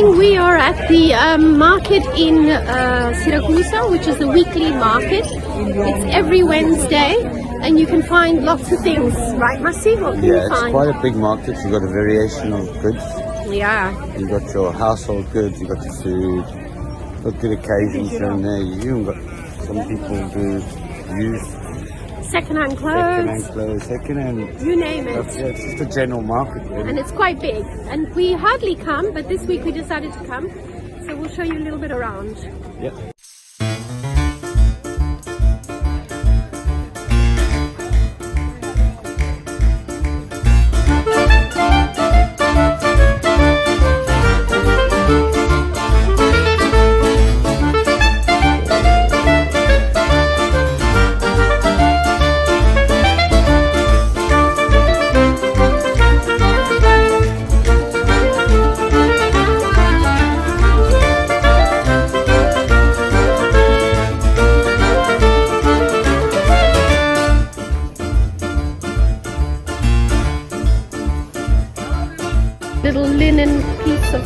morning. We are at the market in Siracusa, which is a weekly market. It's every Wednesday, and you can find lots of things, right, Massi? What can you find? It's quite a big market. You've got a variation of goods. Yeah. You've got your household goods, you've got your food, you've got good occasions here and there. You even got some people do use Second-hand clothes. Second-hand. You name it. It's just a general market, really. And it's quite big. And we hardly come, but this week we decided to come. So we'll show you a little bit around. Yep. Little linen piece of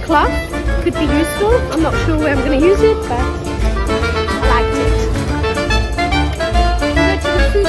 cloth could be useful. I'm not sure where I'm going to use it, but I like it. Go to the food.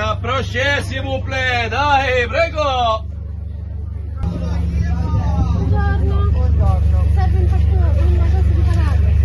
Approcce, s'il vous plaît, dai, prego! Buongiorno. Serve un fattore, una cosa di parare.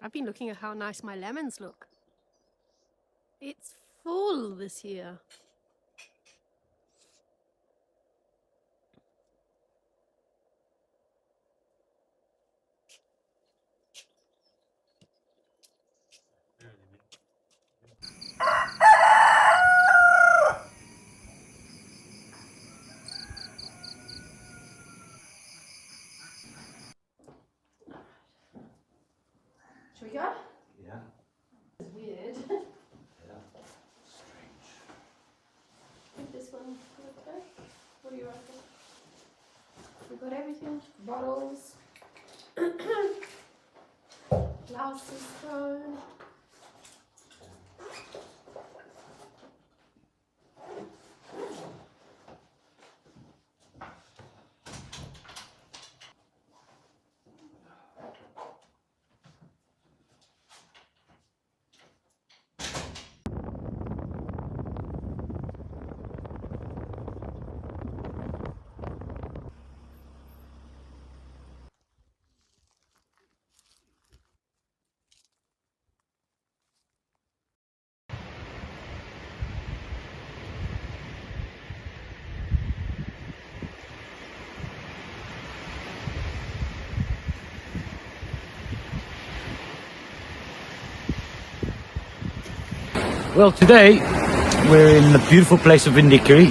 I've been looking at how nice my lemons look. It's full this year. Should we go? Yeah. It's weird. Yeah. Strange. I think this one okay. What do you reckon? We've got everything. Bottles. Glasses thrown. Well, today we're in the beautiful place of Vendicari.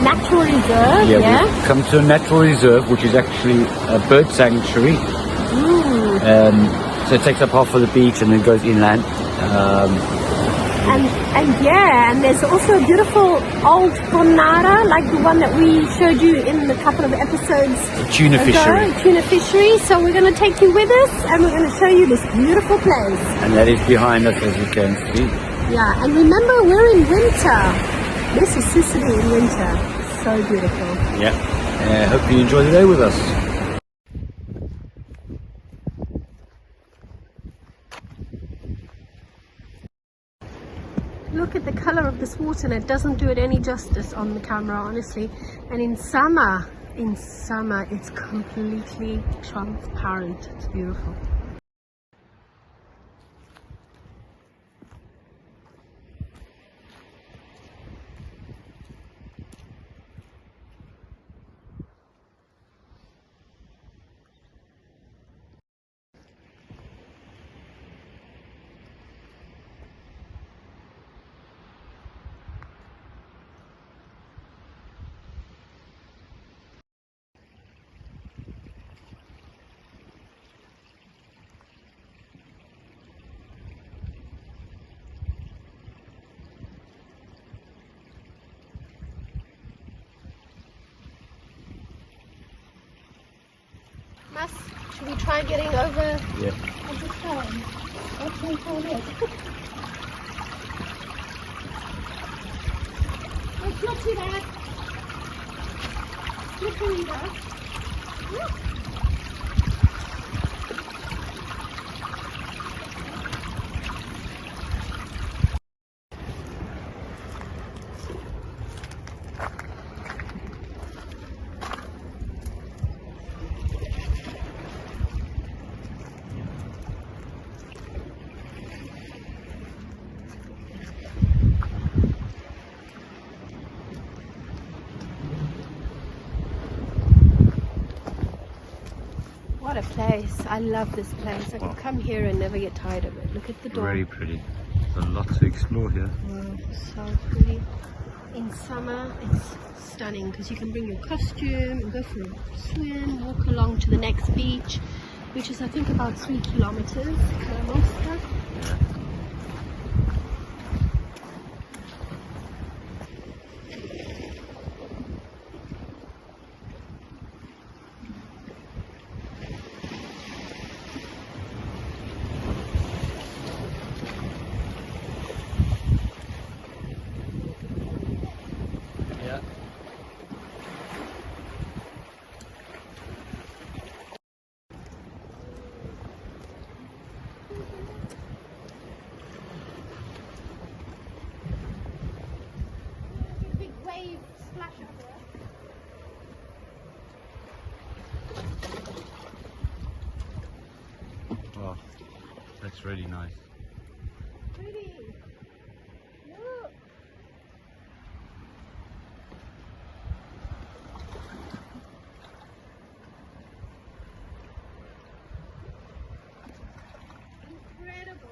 Natural reserve, Yeah, we've come to a natural reserve, which is actually a bird sanctuary. So it takes up half of the beach and then goes inland. And there's also a beautiful old bonara, like the one that we showed you in a couple of episodes A tuna ago, fishery. tuna fishery. So we're going to take you with us and we're going to show you this beautiful place. And that is behind us, as you can see. Yeah, and remember, we're in winter. This is Sicily in winter. So beautiful. Yeah. Hope you enjoy the day with us. Look at the color of this water, and it doesn't do it any justice on the camera, honestly. And in summer, it's completely transparent. It's beautiful. Mas, should we try getting over? Yeah. What's it called? What's it called? It's not too bad. Slippery though. Look. What a place. I love this place. I could come here and never get tired of it. Look at the door. Very pretty. There's a lot to explore here. Wow, so pretty. In summer, it's stunning because you can bring your costume and go for a swim, walk along to the next beach, which is I think about 3 kilometers. Yeah. It's really nice. Pretty. Look. Incredible.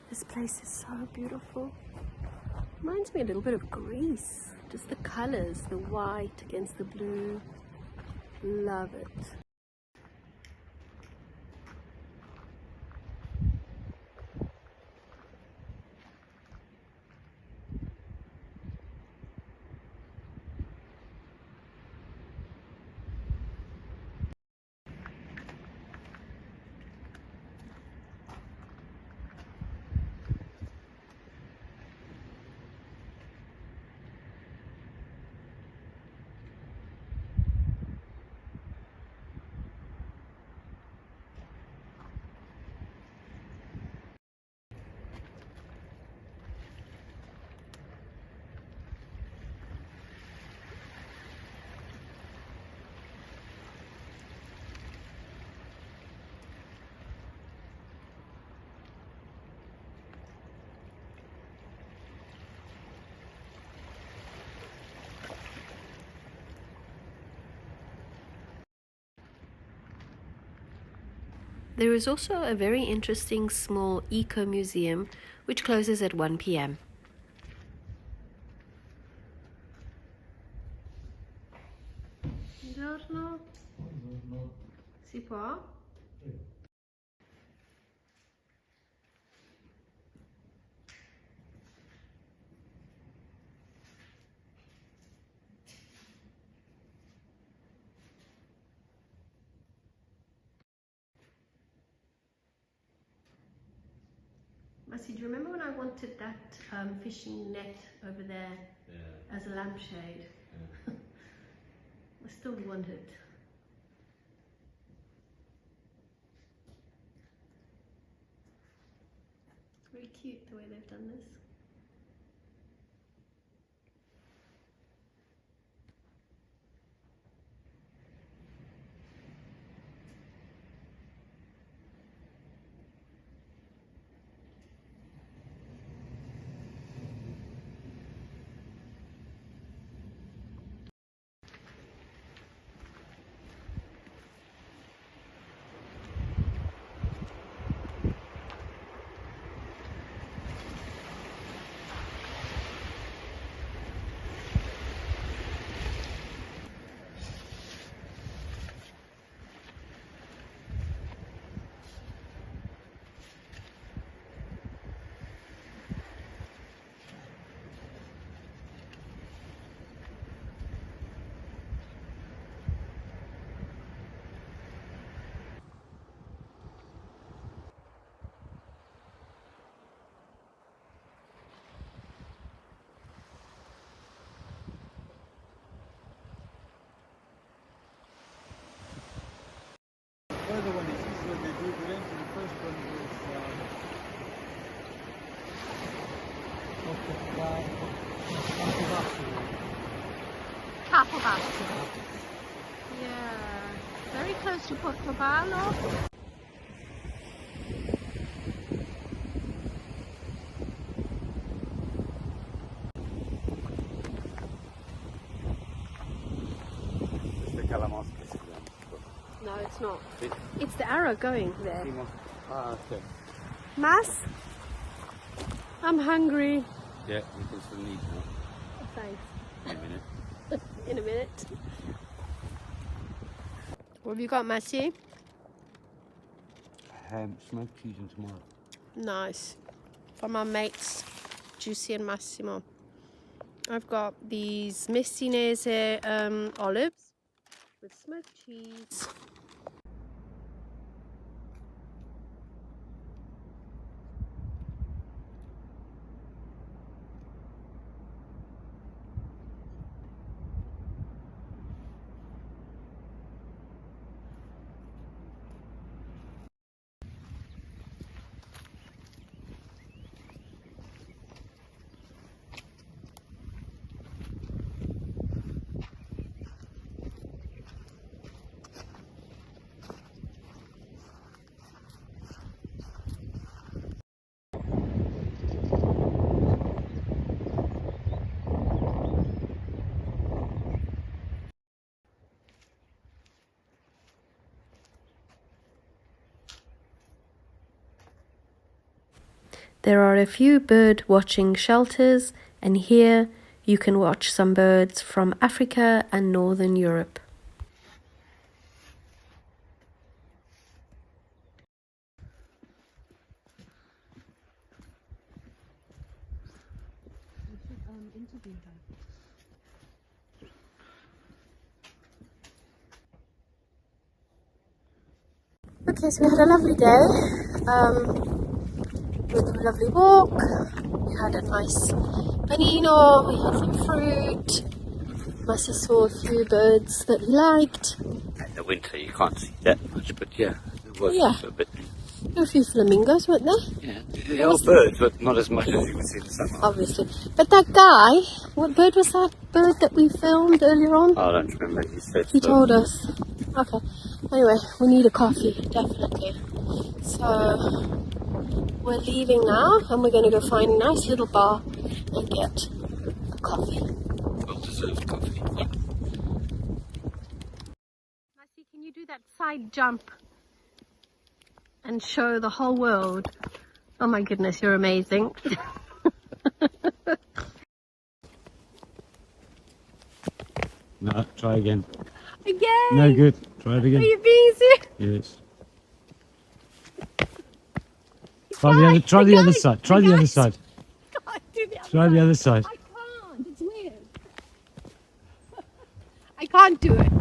This place is so beautiful. Reminds me a little bit of Greece. Just the colors, the white against the blue. Love it. There is also a very interesting small eco-museum which closes at 1 p.m. Buongiorno. Si può? Massi, do you remember when I wanted that fishing net over there as a lampshade? I still want it. It's very cute the way they've done this. The other one is what they do the rent, and the first one is Capobasso. Yeah, very close to Portogallo. the Calamosca. No, it's not. It's the arrow going there. Ah, okay. Mas, I'm hungry. Yeah, we can still eat now. Oh, thanks. In a minute. In a minute. What have you got, Massi? Smoked cheese and tomato. Nice. From our mates, Juicy and Massimo. I've got these Messinese olives with smoked cheese. There are a few bird watching shelters, and here you can watch some birds from Africa and Northern Europe. Okay, so we had a lovely day. We had a lovely walk. We had a nice panino. We had some fruit. Massi saw a few birds that he liked. In the winter you can't see that much, but yeah, there was a bit. There were a few flamingos, weren't there? Yeah, there are birds, but not as much as you would see in the summer. Obviously. But that guy, what bird was that bird that we filmed earlier on? I don't remember, he said He told us. Okay. Anyway, we need a coffee, definitely. So, we're leaving now, and we're going to go find a nice little bar and get a coffee. Well-deserved coffee. Yeah. Massi, can you do that side jump and show the whole world? Oh my goodness, you're amazing. No, try again. Again? No good. Try it again. Are you being serious? Yes. Try the other side. Try the other side. Can't do the other Try the other side. I can't. It's weird. I can't do it.